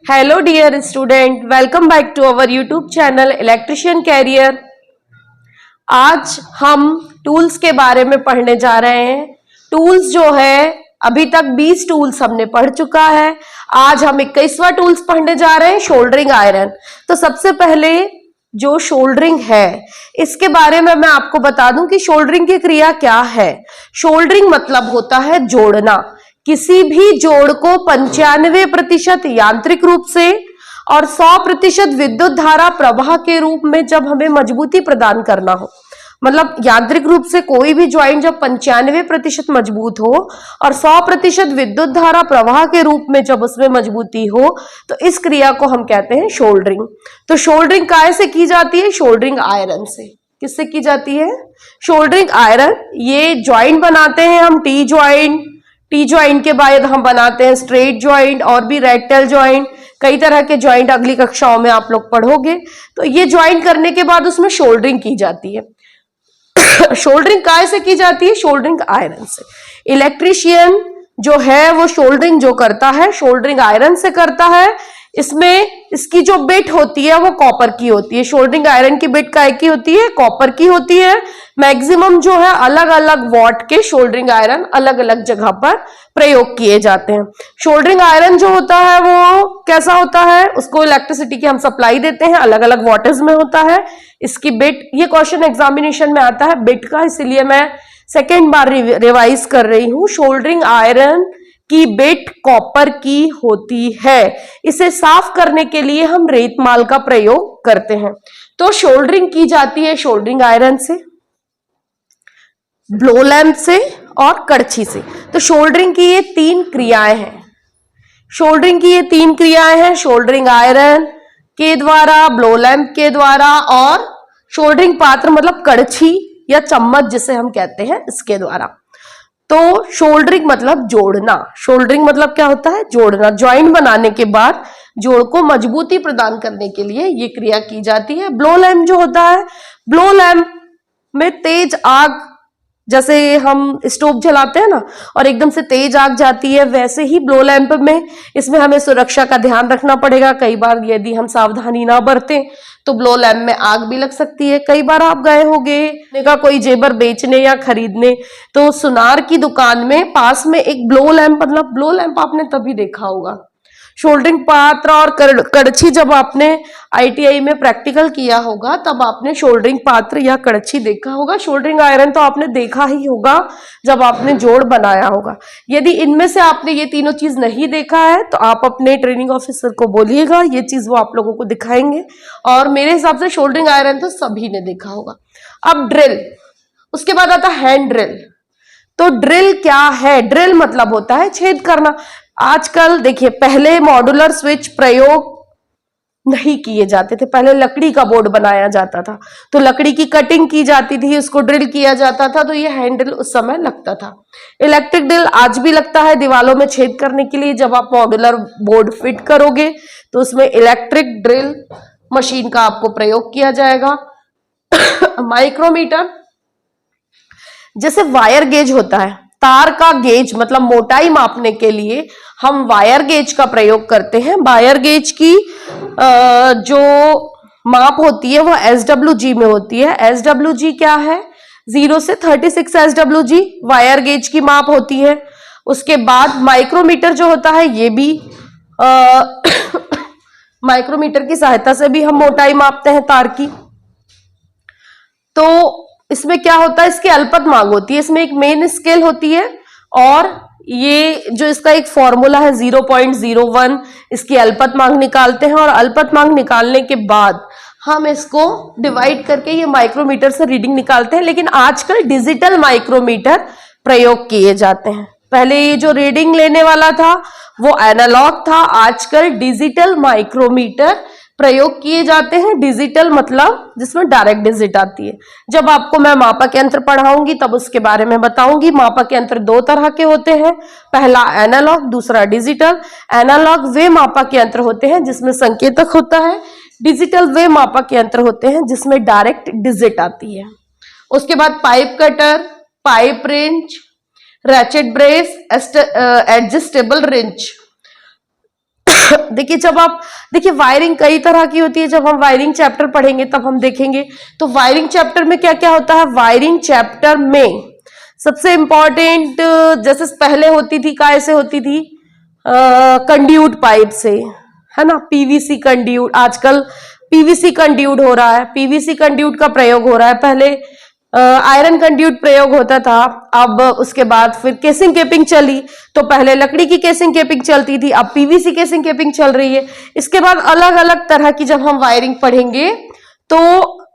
Hello dear student, welcome back to our YouTube channel electrician career. आज हम tools के बारे में पढ़ने जा रहे हैं। टूल्स जो है अभी तक 20 टूल्स हमने पढ़ चुका है। आज हम 21वां टूल्स पढ़ने जा रहे हैं, शोल्डरिंग आयरन। तो सबसे पहले जो शोल्डरिंग है इसके बारे में मैं आपको बता दूं कि शोल्डरिंग की क्रिया क्या है। शोल्डरिंग मतलब होता है जोड़ना। किसी भी जोड़ को 95% यांत्रिक रूप से और 100% विद्युत धारा प्रवाह के रूप में जब हमें मजबूती प्रदान करना हो, मतलब यांत्रिक रूप से कोई भी ज्वाइंट जब 95% मजबूत हो और 100% विद्युत धारा प्रवाह के रूप में जब उसमें मजबूती हो, तो इस क्रिया को हम कहते हैं शोल्डरिंग। तो शोल्डरिंग काय से की जाती है? शोल्डरिंग आयरन से। किससे की जाती है? Soldering iron. ये ज्वाइंट बनाते हैं हम टी ज्वाइंट के बाद हम बनाते हैं स्ट्रेट ज्वाइंट और भी रेक्टल ज्वाइंट, कई तरह के ज्वाइंट अगली कक्षाओं में आप लोग पढ़ोगे। तो ये ज्वाइंट करने के बाद उसमें शोल्डरिंग की जाती है। शोल्डरिंग काय से की जाती है? शोल्डरिंग आयरन से। इलेक्ट्रीशियन जो है वो शोल्डरिंग जो करता है शोल्डरिंग आयरन से करता है। इसमें इसकी जो बिट होती है वो कॉपर की होती है। शोल्डरिंग आयरन की बिट काय की होती है? कॉपर की होती है। मैक्सिमम जो है अलग अलग वॉट के शोल्डरिंग आयरन अलग अलग जगह पर प्रयोग किए जाते हैं। शोल्डरिंग आयरन जो होता है वो कैसा होता है? उसको इलेक्ट्रिसिटी की हम सप्लाई देते हैं, अलग अलग वॉटेज में होता है। इसकी बिट, ये क्वेश्चन एग्जामिनेशन में आता है बिट का, इसलिए मैं सेकेंड बार रिवाइज कर रही हूं। शोल्डरिंग आयरन की बिट कॉपर की होती है। इसे साफ करने के लिए हम रेतमाल का प्रयोग करते हैं। तो शोल्डरिंग की जाती है शोल्डरिंग आयरन से, ब्लो लैंप से और कड़छी से। तो शोल्डरिंग की ये 3 क्रियाएं हैं। शोल्डरिंग की ये 3 क्रियाएं हैं, शोल्डरिंग आयरन के द्वारा, ब्लो लैंप के द्वारा और शोल्डरिंग पात्र मतलब कड़छी या चम्मच जिसे हम कहते हैं इसके द्वारा। तो शोल्डरिंग मतलब जोड़ना। शोल्डरिंग मतलब क्या होता है? जोड़ना। ज्वाइंट बनाने के बाद जोड़ को मजबूती प्रदान करने के लिए ये क्रिया की जाती है। ब्लो लैंप जो होता है, ब्लो लैंप में तेज आग, जैसे हम स्टोव जलाते हैं ना और एकदम से तेज आग जाती है, वैसे ही ब्लो लैंप में इसमें हमें सुरक्षा का ध्यान रखना पड़ेगा। कई बार यदि हम सावधानी ना बरतें तो ब्लो लैंप में आग भी लग सकती है। कई बार आप गए होंगे का कोई जेवर बेचने या खरीदने, तो सुनार की दुकान में पास में एक ब्लो लैंप, मतलब ब्लो लैंप आपने तभी देखा होगा। शोल्डरिंग पात्र और कड़छी जब आपने आईटीआई में प्रैक्टिकल किया होगा तब आपने शोल्डरिंग पात्र या कड़छी देखा होगा। शोल्डरिंग आयरन तो आपने देखा ही होगा जब आपने जोड़ बनाया होगा। यदि इनमें से आपने ये तीनों चीज नहीं देखा है तो आप अपने ट्रेनिंग ऑफिसर को बोलिएगा, ये चीज वो आप लोगों को दिखाएंगे। और मेरे हिसाब से शोल्डरिंग आयरन तो सभी ने देखा होगा। अब ड्रिल, उसके बाद आता है हैंड ड्रिल। तो ड्रिल क्या है? ड्रिल मतलब होता है छेद करना। आजकल देखिए, पहले मॉड्यूलर स्विच प्रयोग नहीं किए जाते थे। पहले लकड़ी का बोर्ड बनाया जाता था, तो लकड़ी की कटिंग की जाती थी, उसको ड्रिल किया जाता था, तो ये हैंड ड्रिल उस समय लगता था। इलेक्ट्रिक ड्रिल आज भी लगता है दीवालों में छेद करने के लिए। जब आप मॉड्यूलर बोर्ड फिट करोगे तो उसमें इलेक्ट्रिक ड्रिल मशीन का आपको प्रयोग किया जाएगा। माइक्रोमीटर, जैसे वायर गेज होता है, तार का गेज मतलब मोटाई मापने के लिए हम वायर गेज का प्रयोग करते हैं। वायर गेज की जो माप होती है वो SWG में होती है। SWG क्या है? 0 से 36 SWG वायर गेज की माप होती है। उसके बाद माइक्रोमीटर जो होता है, ये भी माइक्रोमीटर की सहायता से भी हम मोटाई मापते हैं तार की। तो इसमें क्या होता है? इसकी अल्पत मांग होती है। इसमें एक मेन स्केल होती है और ये जो इसका एक फॉर्मूला है 0.01, इसकी अल्पत मांग निकालते हैं और अल्पत मांग निकालने के बाद हम इसको डिवाइड करके ये माइक्रोमीटर से रीडिंग निकालते हैं। लेकिन आजकल डिजिटल माइक्रोमीटर प्रयोग किए जाते हैं। पहले ये जो रीडिंग लेने वाला था वो एनालॉग था, आजकल डिजिटल माइक्रोमीटर प्रयोग किए जाते हैं। डिजिटल मतलब जिसमें डायरेक्ट डिजिट आती है। जब आपको मैं मापक यंत्र पढ़ाऊंगी तब उसके बारे में बताऊंगी। मापक यंत्र 2 तरह के होते हैं, पहला एनालॉग, दूसरा डिजिटल। एनालॉग वे मापक यंत्र होते हैं जिसमें संकेतक होता है। डिजिटल वे मापक यंत्र होते हैं जिसमें डायरेक्ट डिजिट आती है। उसके बाद pipe cutter, pipe wrench, ratchet brace, adjustable wrench. देखिए जब आप देखिए वायरिंग कई तरह की होती है, जब हम वायरिंग चैप्टर पढ़ेंगे तब हम देखेंगे। तो वायरिंग चैप्टर में क्या क्या होता है, वायरिंग चैप्टर में सबसे इंपॉर्टेंट जैसे पहले होती थी, काय से होती थी, कंड्यूट पाइप से, है ना, पीवीसी कंड्यूट, आजकल पीवीसी कंड्यूट हो रहा है, पीवीसी कंड्यूट का प्रयोग हो रहा है। पहले आयरन कंड्यूट प्रयोग होता था, अब उसके बाद फिर केसिंग केपिंग चली, तो पहले लकड़ी की केसिंग केपिंग चलती थी, अब पीवीसी केसिंग केपिंग चल रही है। इसके बाद अलग अलग तरह की जब हम वायरिंग पढ़ेंगे तो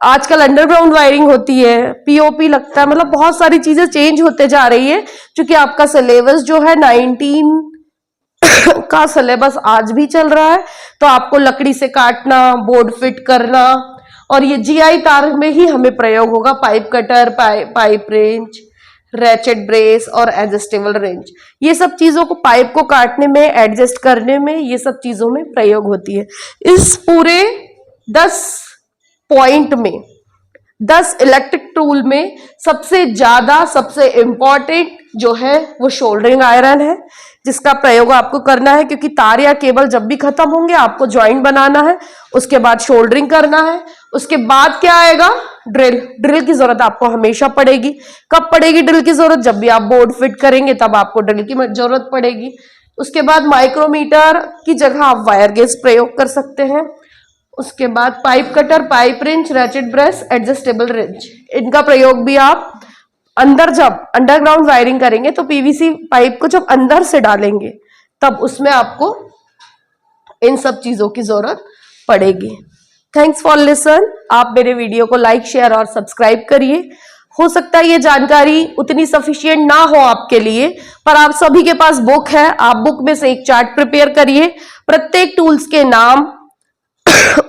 आजकल अंडरग्राउंड वायरिंग होती है, पीओपी लगता है, मतलब बहुत सारी चीजें चेंज होते जा रही है, क्योंकि आपका सिलेबस जो है 19 का सिलेबस आज भी चल रहा है। तो आपको लकड़ी से काटना, बोर्ड फिट करना, और ये जीआई तार में ही हमें प्रयोग होगा, pipe cutter, pipe wrench, ratchet brace और एडजस्टेबल रेंच, ये सब चीजों को पाइप को काटने में, एडजस्ट करने में, ये सब चीजों में प्रयोग होती है। इस पूरे 10 पॉइंट में, 10 इलेक्ट्रिक टूल में सबसे ज्यादा, सबसे इंपॉर्टेंट जो है वो शोल्डरिंग आयरन है, जिसका प्रयोग आपको करना है, क्योंकि तार या केबल जब भी खत्म होंगे आपको ज्वाइंट बनाना है, उसके बाद शोल्डरिंग करना है। उसके बाद क्या आएगा, ड्रिल। ड्रिल की जरूरत आपको हमेशा पड़ेगी। कब पड़ेगी ड्रिल की जरूरत, जब भी आप बोर्ड फिट करेंगे तब आपको ड्रिल की जरूरत पड़ेगी। उसके बाद माइक्रोमीटर की जगह आप वायर गेज प्रयोग कर सकते हैं। उसके बाद pipe cutter, pipe wrench, ratchet brace, adjustable wrench, इनका प्रयोग भी आप अंदर जब अंडरग्राउंड वायरिंग करेंगे तो पीवीसी पाइप को जब अंदर से डालेंगे तब उसमें आपको इन सब चीजों की जरूरत पड़ेगी। Thanks for listen. आप मेरे वीडियो को लाइक, शेयर और सब्सक्राइब करिए। हो सकता है ये जानकारी उतनी सफिशिएंट ना हो आपके लिए, पर आप सभी के पास बुक है, आप बुक में से एक चार्ट प्रिपेयर करिए, प्रत्येक टूल्स के नाम,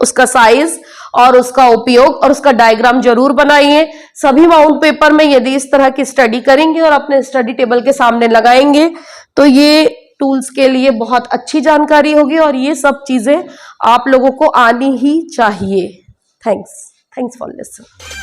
उसका साइज और उसका उपयोग और उसका डायग्राम जरूर बनाइए। सभी माउंट पेपर में यदि इस तरह की स्टडी करेंगे और अपने स्टडी टेबल के सामने लगाएंगे तो ये टूल्स के लिए बहुत अच्छी जानकारी होगी, और ये सब चीजें आप लोगों को आनी ही चाहिए। Thanks for listening.